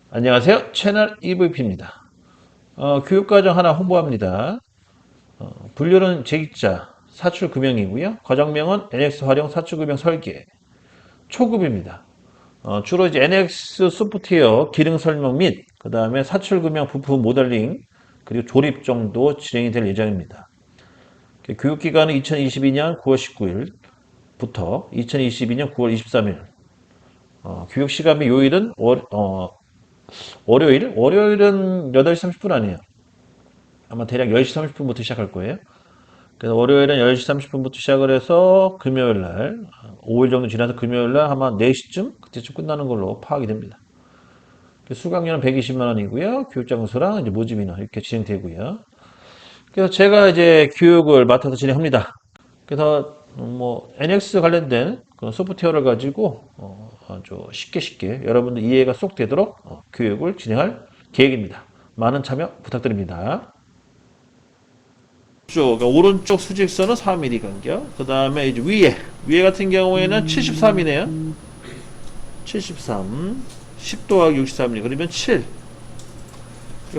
안녕하세요. 채널 EVP입니다. 교육과정 하나 홍보합니다. 분류는 제2자 사출금형이고요. 과정명은 NX 활용 사출금형 설계 초급입니다. 주로 이제 NX 소프트웨어 기능 설명 및 그 다음에 사출금형 부품 모델링 그리고 조립 정도 진행이 될 예정입니다. 교육기간은 2022년 9월 19일부터 2022년 9월 23일. 교육 시간 및 요일은 월요일은 8시 30분 아니에요. 아마 대략 10시 30분부터 시작할 거예요. 그래서 월요일은 10시 30분부터 시작을 해서 금요일 날, 5일 정도 지나서 금요일 날 아마 4시쯤? 그때쯤 끝나는 걸로 파악이 됩니다. 수강료는 120만 원이고요. 교육장소랑 이제 모집 인원 이렇게 진행되고요. 그래서 제가 이제 교육을 맡아서 진행합니다. 그래서 뭐 NX 관련된 그런 소프트웨어를 가지고 아주 쉽게 여러분들 이해가 쏙 되도록 교육을 진행할 계획입니다. 많은 참여 부탁드립니다. 오른쪽 수직선은 4mm 간격. 그 다음에 이제 위에 같은 경우에는 73이네요. 73, 10 더하기 63mm 그러면 7.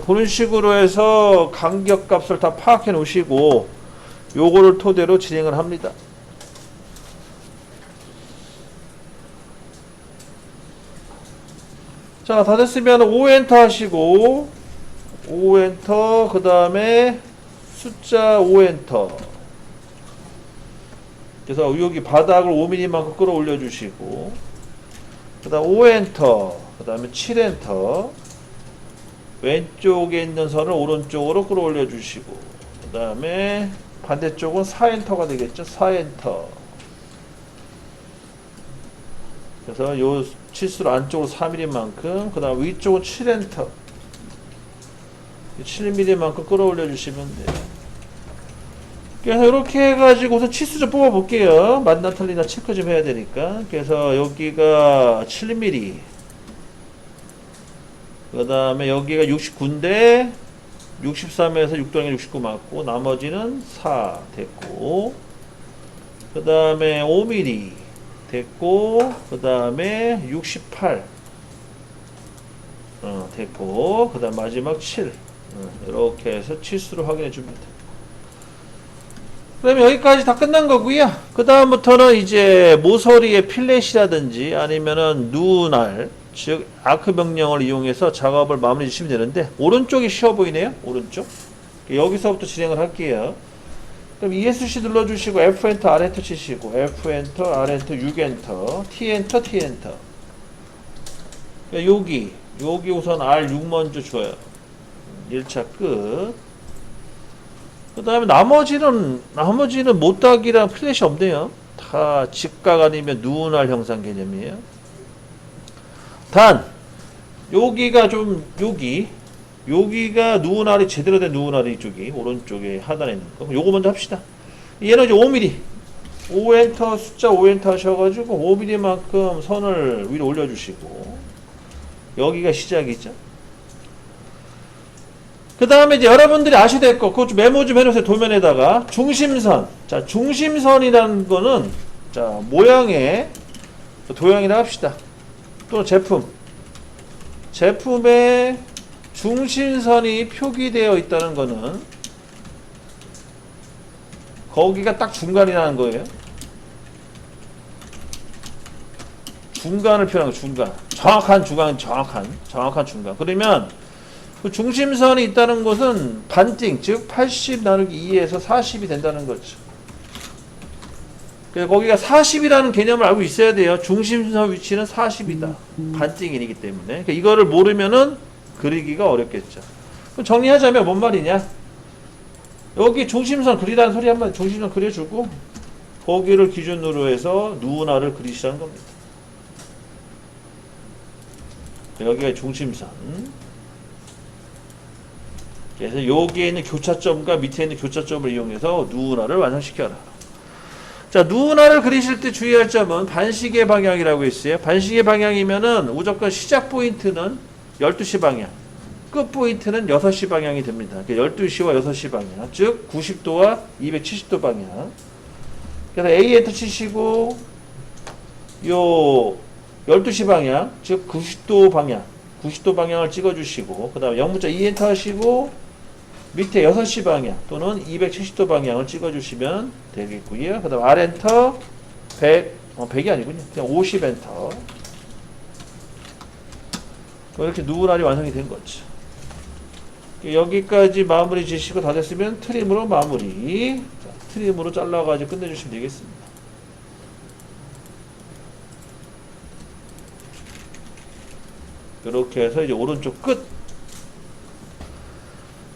그런 식으로 해서 간격 값을 다 파악해 놓으시고 요거를 토대로 진행을 합니다. 자, 다 됐으면 5엔터 하시고 5엔터 그 다음에 숫자 5엔터. 그래서 여기 바닥을 5mm만큼 끌어올려 주시고 그 다음 5엔터 그 다음에 7엔터 왼쪽에 있는 선을 오른쪽으로 끌어올려 주시고 그 다음에 반대쪽은 4엔터가 되겠죠. 4엔터. 그래서 요 치수를 안쪽으로 4mm만큼 그 다음 위쪽은 7엔터 7mm만큼 끌어올려 주시면 돼요. 그래서 이렇게 해가지고 우선 치수 좀 뽑아 볼게요. 맞나 틀리나 체크 좀 해야 되니까. 그래서 여기가 7mm 그 다음에 여기가 69인데 63에서 6 더하기 69 맞고 나머지는 4 됐고 그 다음에 5mm 됐고 그 다음에 68 됐고 그 다음 마지막 7 이렇게 해서 치수를 확인해 줍니다. 그러면 여기까지 다 끝난 거고요. 그 다음부터는 이제 모서리의 필렛이라든지 아니면은 누날 즉 아크 명령을 이용해서 작업을 마무리 주시면 되는데 오른쪽이 쉬워 보이네요. 오른쪽 여기서부터 진행을 할게요. 그럼 ESC 눌러주시고 F엔터 R엔터 치시고 F엔터 R엔터 6엔터 T엔터 T엔터 여기 우선 R6 먼저 줘요. 1차 끝. 그 다음에 나머지는 못닥이랑 플랫이 없네요. 다 직각 아니면 누날 형상 개념이에요. 단 여기가 좀 여기가 누날이 제대로 된 누날이 이쪽이 오른쪽에 하단에 있는 거. 요거 먼저 합시다. 얘는 이제 5mm 5엔터 숫자 5엔터 하셔가지고 5mm만큼 선을 위로 올려주시고 여기가 시작이죠. 그 다음에 이제 여러분들이 아셔야 될 거, 그거 좀 메모 좀 해놓으세요. 도면에다가. 중심선. 자, 중심선이라는 거는, 자, 모양의 도형이라 합시다. 또는 제품의 중심선이 표기되어 있다는 거는, 거기가 딱 중간이라는 거예요. 중간을 표현한 거, 중간. 정확한 중간. 그러면, 그 중심선이 있다는 것은 반띵, 즉 80 나누기 2에서 40이 된다는 거죠. 그래서 거기가 40이라는 개념을 알고 있어야 돼요. 중심선 위치는 40이다. 반띵이기 때문에. 그러니까 이거를 모르면은 그리기가 어렵겠죠. 그럼 정리하자면 뭔 말이냐? 여기 중심선 그리라는 소리 한번 중심선 그려주고 거기를 기준으로 해서 누나를 그리시라는 겁니다. 여기가 중심선. 그래서 여기에 있는 교차점과 밑에 있는 교차점을 이용해서 누나를 완성시켜라. 자, 누나를 그리실 때 주의할 점은 반시계 방향이라고 있어요. 반시계 방향이면은 무조건 시작 포인트는 12시 방향, 끝 포인트는 6시 방향이 됩니다. 12시와 6시 방향, 즉 90도와 270도 방향. 그래서 A 엔터 치시고 요 12시 방향, 즉 90도 방향 90도 방향을 찍어주시고, 그 다음에 0문자 2엔터 하시고, 밑에 6시 방향 또는 270도 방향을 찍어주시면 되겠고요. 그 다음 R엔터 100이 아니군요. 그냥 50엔터. 이렇게 누구날이 완성이 된 거죠. 여기까지 마무리 지시고 다 됐으면 트림으로 마무리. 자, 트림으로 잘라가지고 끝내주시면 되겠습니다. 이렇게 해서 이제 오른쪽 끝.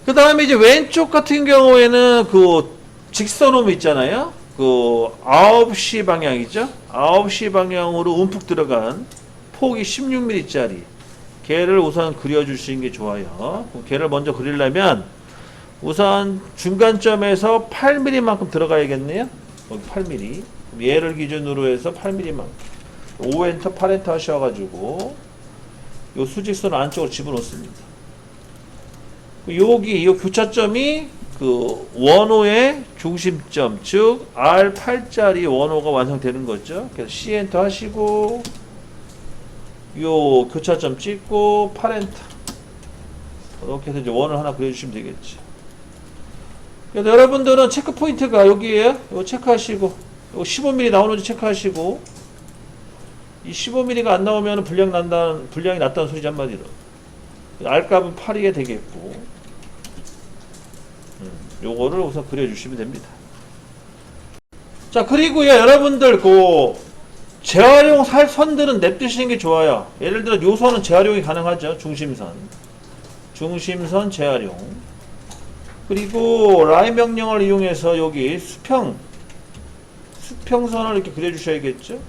그 다음에 이제 왼쪽 같은 경우에는 그 직선홈 있잖아요. 그 9시 방향이죠. 9시 방향으로 움푹 들어간 폭이 16mm짜리. 걔를 우선 그려주시는 게 좋아요. 걔를 먼저 그리려면 우선 중간점에서 8mm만큼 들어가야겠네요. 여기 8mm. 얘를 기준으로 해서 8mm만큼. 5엔터, 8엔터 하셔가지고 요 수직선 안쪽으로 집어넣습니다. 여기 이 교차점이 그 원호의 중심점, 즉 R8짜리 원호가 완성되는 거죠. 그래서 C엔터 하시고 요 교차점 찍고 8엔터. 이렇게 해서 이제 원을 하나 그려주시면 되겠죠. 그래서 여러분들은 체크 포인트가 여기에요. 이거 체크하시고, 이거 15mm 나오는지 체크하시고, 이 15mm가 안 나오면 불량이 났다는 소리지 한마디로. R값은 8이게 되겠고, 요거를 우선 그려주시면 됩니다. 자, 그리고요, 여러분들, 재활용 선들은 냅두시는 게 좋아요. 예를 들어, 요 선은 재활용이 가능하죠. 중심선 재활용. 그리고 라인 명령을 이용해서 여기 수평선을 이렇게 그려주셔야겠죠.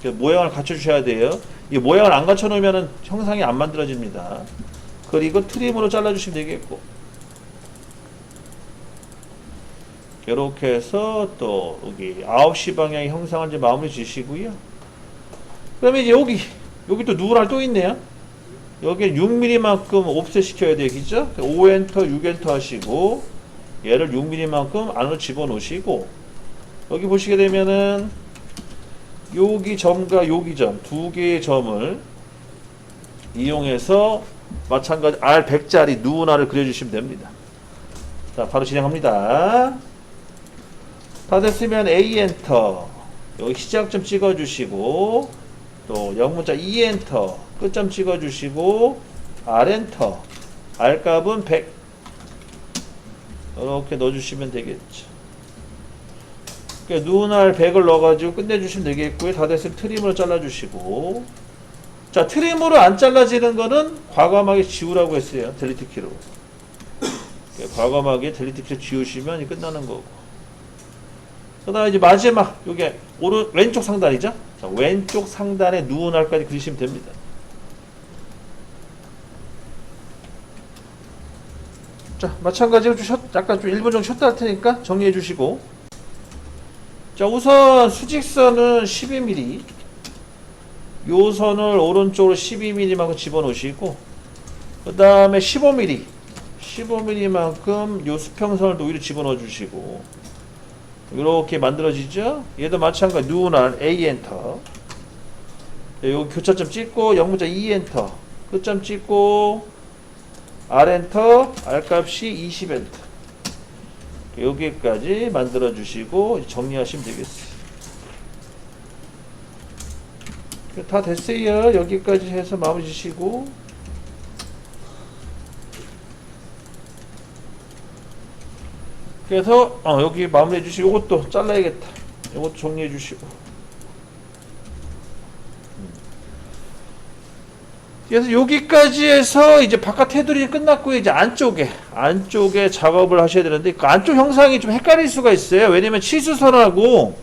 모양을 갖춰주셔야 돼요. 이 모양을 안 갖춰놓으면 형상이 안 만들어집니다. 그리고 트림으로 잘라주시면 되겠고, 이렇게 해서 또 여기 9시 방향의 형상을 이제 마무리 지시고요. 그다음에 이제 여기 또 누구랄 또 있네요. 여기 6mm만큼 옵셋 시켜야 되겠죠. 5엔터, 6엔터 하시고 얘를 6mm만큼 안으로 집어넣으시고, 여기 보시게 되면은 여기 점과 여기 점 두 개의 점을 이용해서 마찬가지 R100짜리 누구나를 그려주시면 됩니다. 자, 바로 진행합니다. 다 됐으면 A 엔터, 여기 시작점 찍어주시고, 또 0문자 2 엔터, 끝점 찍어주시고, R 엔터, R 값은 100. 이렇게 넣어주시면 되겠죠. 누날 100을 넣어가지고 끝내주시면 되겠고요. 다 됐으면 트림으로 잘라주시고, 자, 트림으로 안 잘라지는 거는 과감하게 지우라고 했어요. 델리트 키로. 과감하게 델리트 키로 지우시면 끝나는 거고. 그 다음에 이제 마지막, 요게 왼쪽 상단이죠? 자, 왼쪽 상단에 누날까지 그리시면 됩니다. 자, 마찬가지로 약간 좀 1분 정도 쉬었다 할 테니까 정리해 주시고. 자, 우선 수직선은 12mm. 요 선을 오른쪽으로 12mm만큼 집어넣으시고, 그 다음에 15mm. 15mm만큼 요 수평선을 또 위로 집어넣어 주시고, 이렇게 만들어지죠? 얘도 마찬가지 누날 A 엔터. 여기 교차점 찍고 0문자 2 엔터. 끝점 찍고 R 엔터. R 값이 20 엔터. 여기까지 만들어 주시고 정리하시면 되겠어요. 다 됐어요. 여기까지 해서 마무리 주시고, 그래서 여기 마무리해 주시고, 이것도 잘라야겠다. 이것도 정리해 주시고. 그래서 여기까지 해서 이제 바깥 테두리 끝났고요. 이제 안쪽에 작업을 하셔야 되는데, 그 안쪽 형상이 좀 헷갈릴 수가 있어요. 왜냐면 치수선하고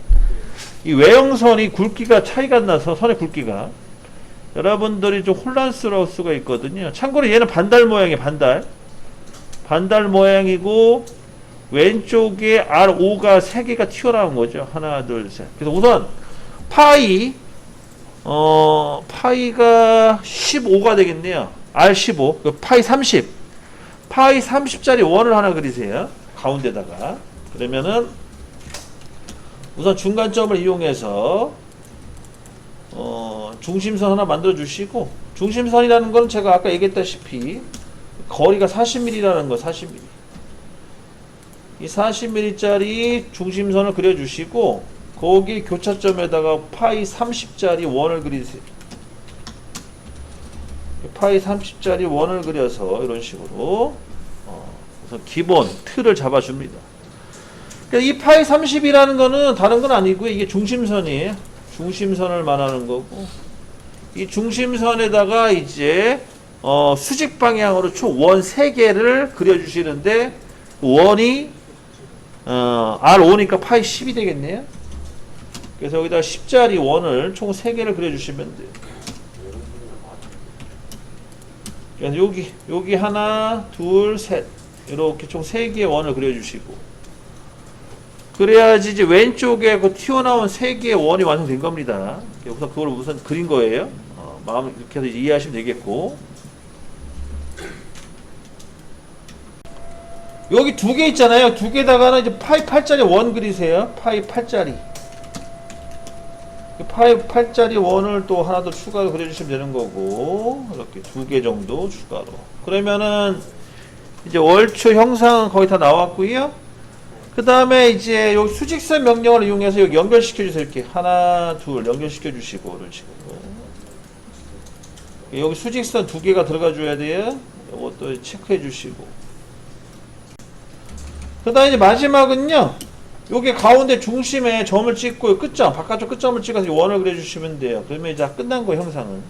이 외형선이 굵기가 차이가 나서, 선의 굵기가 여러분들이 좀 혼란스러울 수가 있거든요. 참고로 얘는 반달 모양이에요. 반달 모양이고, 왼쪽에 R5가 3개가 튀어나온 거죠. 하나, 둘, 셋. 그래서 우선 파이가 15가 되겠네요. R15, 파이 30. 파이 30짜리 원을 하나 그리세요. 가운데다가. 그러면은 우선 중간점을 이용해서 중심선 하나 만들어 주시고, 중심선이라는 건 제가 아까 얘기했다시피 거리가 40mm라는 거, 40mm. 이 40mm짜리 중심선을 그려주시고 거기 교차점에다가 파이 30짜리 원을 그리세요. 파이 30짜리 원을 그려서 이런 식으로 그래서 기본 틀을 잡아줍니다. 그러니까 이 파이 30이라는 거는 다른 건 아니고요. 이게 중심선이에요. 중심선을 말하는 거고 이 중심선에다가 이제 수직 방향으로 총 원 3개를 그려주시는데 원이 R5니까 파이 10이 되겠네요. 그래서 여기다 10짜리 원을 총 3개를 그려주시면 돼요. 그래서 여기 하나, 둘, 셋 이렇게 총 3개의 원을 그려주시고 그래야지 이제 왼쪽에 그 튀어나온 3개의 원이 완성된 겁니다. 우선 그걸 우선 그린 거예요. 마음 이렇게 해서 이해하시면 되겠고 여기 2개 있잖아요. 2개다가는 이제 파이 8짜리 원 그리세요. 파이 8짜리 파이 8짜리 원을 또 하나 더 추가로 그려주시면 되는 거고 이렇게 2개 정도 추가로 그러면은 이제 월초 형상은 거의 다 나왔고요. 그 다음에 이제 여기 수직선 명령을 이용해서 여기 연결시켜 주세요. 이렇게 하나 둘 연결시켜 주시고 이런 식으로 여기 수직선 2개가 들어가 줘야 돼요. 이것도 체크해 주시고 그 다음에 이제 마지막은요 여기 가운데 중심에 점을 찍고 끝점 바깥쪽 끝점을 찍어서 원을 그려 주시면 돼요. 그러면 이제 끝난 거 형상은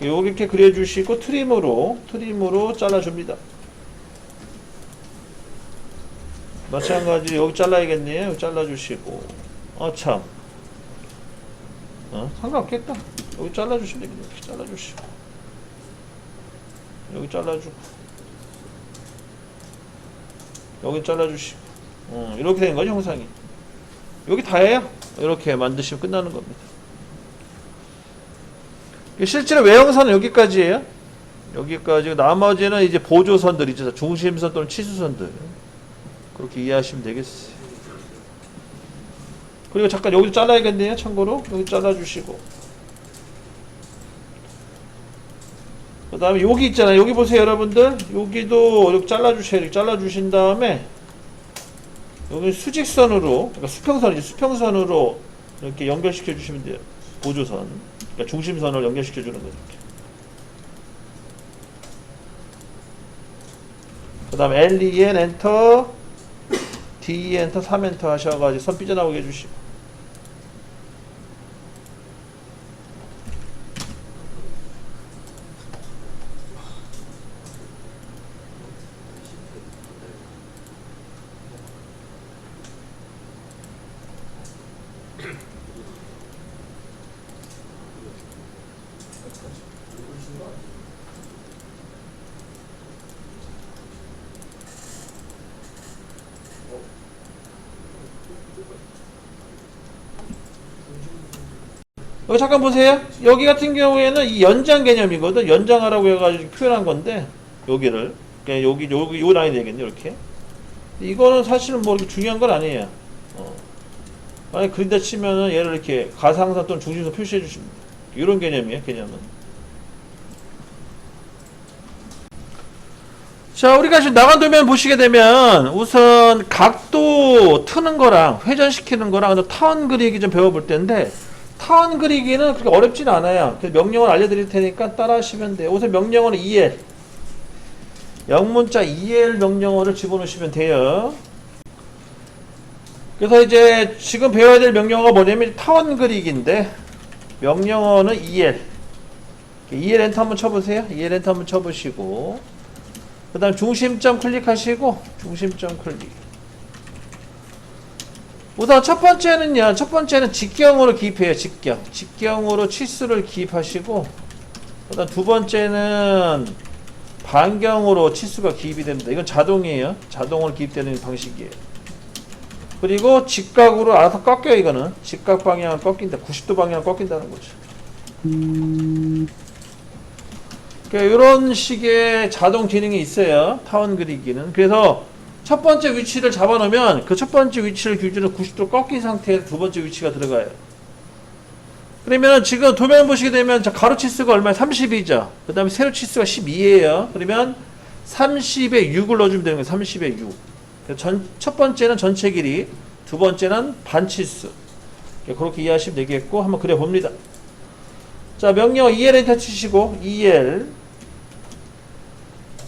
여기 이렇게 그려 주시고 트림으로 잘라 줍니다. 마찬가지로 여기 잘라야겠네요. 여기 잘라 주시고 참 상관없겠다. 여기 잘라 주시면 되겠네요. 이렇게 잘라 주시고 여기 잘라 주고 여기 잘라 주시고 이렇게 되는 거죠 형상이. 여기 다예요. 이렇게 만드시면 끝나는 겁니다. 실제로 외형선은 여기까지예요. 여기까지. 나머지는 이제 보조선들 있죠. 중심선 또는 치수선들. 그렇게 이해하시면 되겠어요. 그리고 잠깐 여기도 잘라야겠네요. 참고로 여기 잘라주시고 그 다음에 여기 있잖아요. 여기 보세요 여러분들. 여기도 이렇게 잘라주세요. 이렇게 잘라주신 다음에 여기 수직선으로 그러니까 수평선이죠. 수평선으로 이렇게 연결시켜 주시면 돼요. 보조선 그러니까 중심선을 연결시켜 주는 거죠. 그 다음에 L2N 엔터 D 엔터 3 엔터 하셔가지고 선 삐져나오게 해주시고 여기 잠깐 보세요. 여기 같은 경우에는 이 연장 개념이거든. 연장하라고 해가지고 표현한 건데 여기를 그냥 여기 요 라인 되겠네. 이렇게 이거는 사실은 뭐 이렇게 중요한 건 아니에요. 만약 그린다 치면은 얘를 이렇게 가상선 또는 중심선 표시해 주시면 이런 개념이에요. 개념은. 자, 우리가 지금 나간 도면 보시게 되면 우선 각도 트는 거랑 회전시키는 거랑 턴 그리기 좀 배워볼 텐데 턴 그리기는 그렇게 어렵진 않아요. 명령을 알려드릴 테니까 따라 하시면 돼요. 우선 명령어는 EL 영문자 EL 명령어를 집어넣으시면 돼요. 그래서 이제 지금 배워야 될 명령어가 뭐냐면 턴 그리기인데 명령어는 EL EL 엔터 한번 쳐보세요. EL 엔터 한번 쳐보시고 그 다음 중심점 클릭하시고 중심점 클릭. 우선 첫 번째는 직경으로 기입해요. 직경으로 치수를 기입하시고 그 다음 두 번째는 반경으로 치수가 기입이 됩니다. 이건 자동이에요. 자동으로 기입되는 방식이에요. 그리고 직각으로 알아서 꺾여요. 이거는 직각 방향을 꺾인다. 90도 방향을 꺾인다는 거죠. 이런 식의 자동 기능이 있어요. 타원 그리기는. 그래서 첫 번째 위치를 잡아 놓으면 그 첫 번째 위치를 기준으로 90도 꺾인 상태에서 두 번째 위치가 들어가요. 그러면 지금 도면 보시게 되면 자, 가로 치수가 얼마야? 30이죠. 그 다음에 세로 치수가 12예요. 그러면 30에 6을 넣어주면 되는 거예요. 30에 6. 첫 번째는 전체 길이, 두 번째는 반치수. 그렇게 이해하시면 되겠고, 한번 그려봅니다. 자, 명령 EL 엔터 치시고, EL.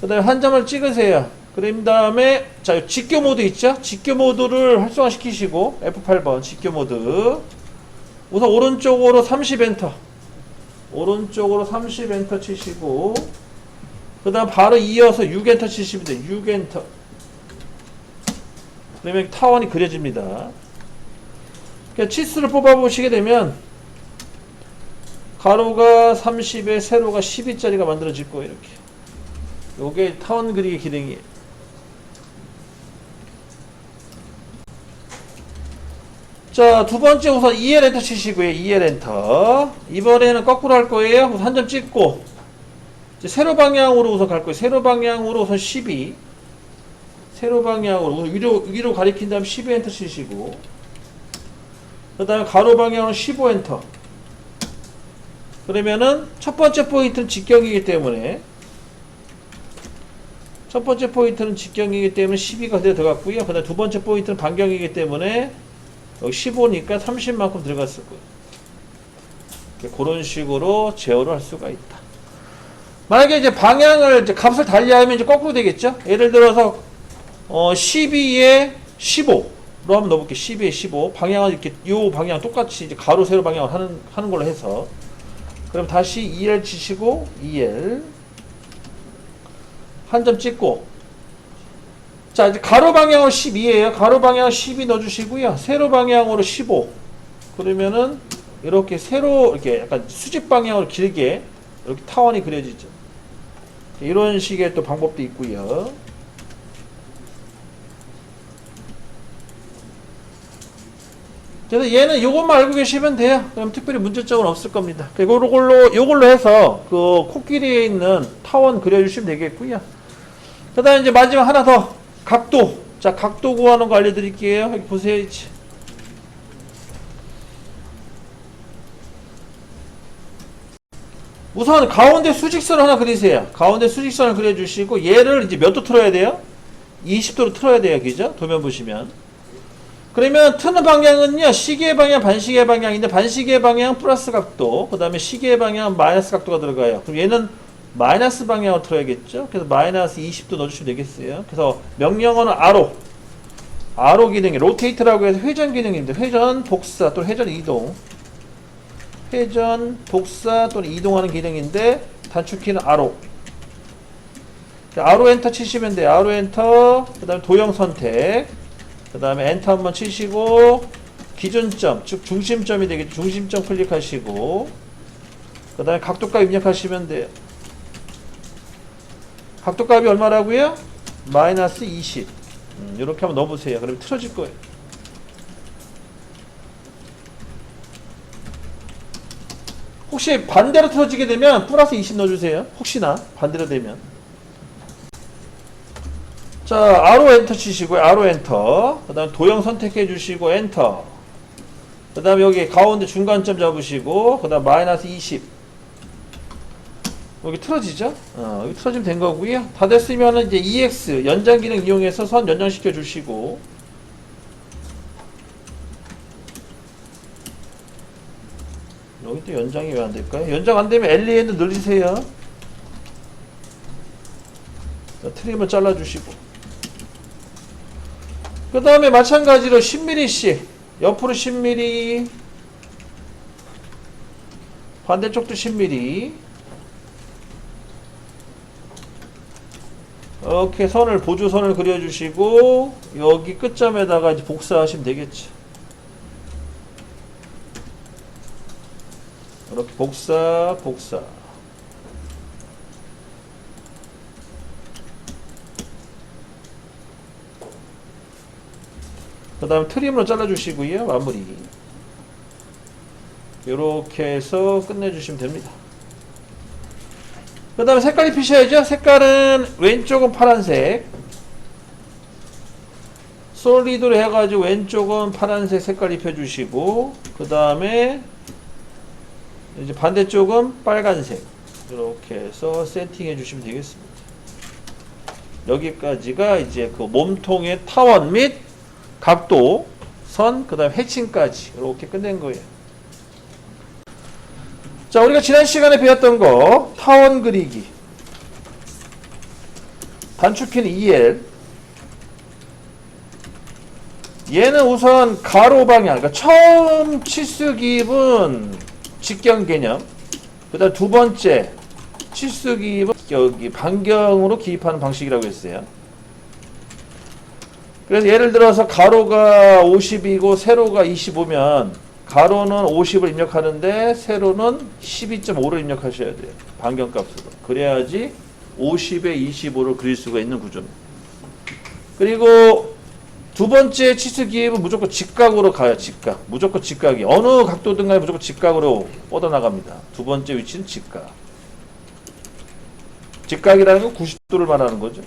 그 다음에 한 점을 찍으세요. 그런 다음에, 자, 직교 모드 있죠? 직교 모드를 활성화시키시고, F8번, 직교 모드. 우선 오른쪽으로 30 엔터. 오른쪽으로 30 엔터 치시고, 그 다음 바로 이어서 6 엔터 치시면 돼요. 6 엔터. 그러면 타원이 그려집니다. 그러니까 치수를 뽑아보시게 되면 가로가 30에 세로가 12짜리가 만들어질 거예요. 이렇게. 요게 타원 그리기 기능이에요. 자, 두 번째 우선 EL 엔터 치시고요. EL 엔터. 이번에는 거꾸로 할 거예요. 우선 한 점 찍고 이제 세로 방향으로 우선 갈 거예요. 세로 방향으로 우선 12. 세로 방향으로 위로 가리킨 다음 12 엔터 치시고, 그 다음에 가로 방향으로 15 엔터. 그러면은 첫 번째 포인트는 직경이기 때문에 12가 그대로 들어갔고요. 그 다음에 두 번째 포인트는 반경이기 때문에 여기 15니까 30만큼 들어갔을 거예요. 그런 식으로 제어를 할 수가 있다. 만약에 이제 방향을 이제 값을 달리하면 이제 거꾸로 되겠죠? 예를 들어서 12에 15로 한번 넣어볼게요. 12에 15 방향은 이렇게 요 방향 똑같이 이제 가로 세로 방향을 하는 걸로 해서, 그럼 다시 EL 치시고 EL 한 점 찍고, 자 이제 가로 방향으로 12예요. 가로 방향 12 넣어주시고요. 세로 방향으로 15. 그러면은 이렇게 세로 이렇게 약간 수직 방향으로 길게 이렇게 타원이 그려지죠. 이런 식의 또 방법도 있고요. 그래서 얘는 요것만 알고 계시면 돼요. 그럼 특별히 문제점은 없을 겁니다. 그리고 요걸로 해서 그 코끼리에 있는 타원 그려주시면 되겠고요. 그 다음에 이제 마지막 하나 더. 각도. 자, 각도 구하는 거 알려드릴게요. 여기 보세요. 우선 가운데 수직선을 하나 그리세요. 가운데 수직선을 그려주시고, 얘를 이제 몇 도 틀어야 돼요? 20도로 틀어야 돼요. 그죠? 도면 보시면. 그러면 트는 방향은요, 시계의 방향, 반시계의 방향인데, 반시계의 방향 플러스 각도, 그 다음에 시계의 방향 마이너스 각도가 들어가요. 그럼 얘는 마이너스 방향으로 틀어야겠죠? 그래서 마이너스 20도 넣어주시면 되겠어요. 그래서 명령어는 아로 기능이, 로테이트라고 해서 회전 기능인데, 회전, 복사 또는 회전 이동. 회전, 복사 또는 이동하는 기능인데, 단축키는 아로 엔터 치시면 돼요. 아로 엔터, 그 다음에 도형 선택. 그 다음에 엔터 한번 치시고, 기준점, 즉 중심점이 되겠죠. 중심점 클릭하시고, 그 다음에 각도값 입력하시면 돼요. 각도값이 얼마라고요? 마이너스 20. 이렇게 한번 넣어보세요. 그러면 틀어질 거예요. 혹시 반대로 틀어지게 되면 플러스 20 넣어주세요. 혹시나 반대로 되면. 자, 아로 엔터 치시고요. 아로 엔터. 그 다음에 도형 선택해 주시고 엔터. 그 다음에 여기 가운데 중간점 잡으시고, 그 다음 마이너스 20. 여기 틀어지죠? 여기 틀어지면 된 거고요. 다 됐으면은 이제 EX 연장 기능 이용해서 선 연장시켜 주시고, 여기 또 연장이 왜 안 될까요? 연장 안 되면 LEN 늘리세요. 자, 트림을 잘라 주시고, 그 다음에 마찬가지로 10mm씩 옆으로 10mm, 반대쪽도 10mm. 이렇게 선을, 보조선을 그려주시고, 여기 끝점에다가 이제 복사하시면 되겠죠. 이렇게 복사. 그 다음에 트림으로 잘라주시고요. 마무리. 이렇게 해서 끝내주시면 됩니다. 그 다음에 색깔 입히셔야죠. 색깔은 왼쪽은 파란색, 솔리드로 해가지고 왼쪽은 파란색 색깔 입혀주시고, 그 다음에 이제 반대쪽은 빨간색. 이렇게 해서 세팅해 주시면 되겠습니다. 여기까지가 이제 그 몸통의 타원 및 각도, 선, 그 다음 해칭까지 이렇게 끝낸 거예요. 자, 우리가 지난 시간에 배웠던 거 타원 그리기. 단축키는 EL. 얘는 우선 가로 방향, 그러니까 처음 치수 기입은 직경 개념. 그 다음 두 번째 치수 기입은 여기 반경으로 기입하는 방식이라고 했어요. 그래서 예를 들어서 가로가 50이고 세로가 25면 가로는 50을 입력하는데 세로는 12.5를 입력하셔야 돼요. 반경값으로. 그래야지 50에 25를 그릴 수가 있는 구조입니다. 그리고 두 번째 치수 기입은 무조건 직각으로 가요. 직각. 무조건 직각이. 어느 각도든 간에 무조건 직각으로 뻗어나갑니다. 두 번째 위치는 직각. 직각이라는 건 90도를 말하는 거죠.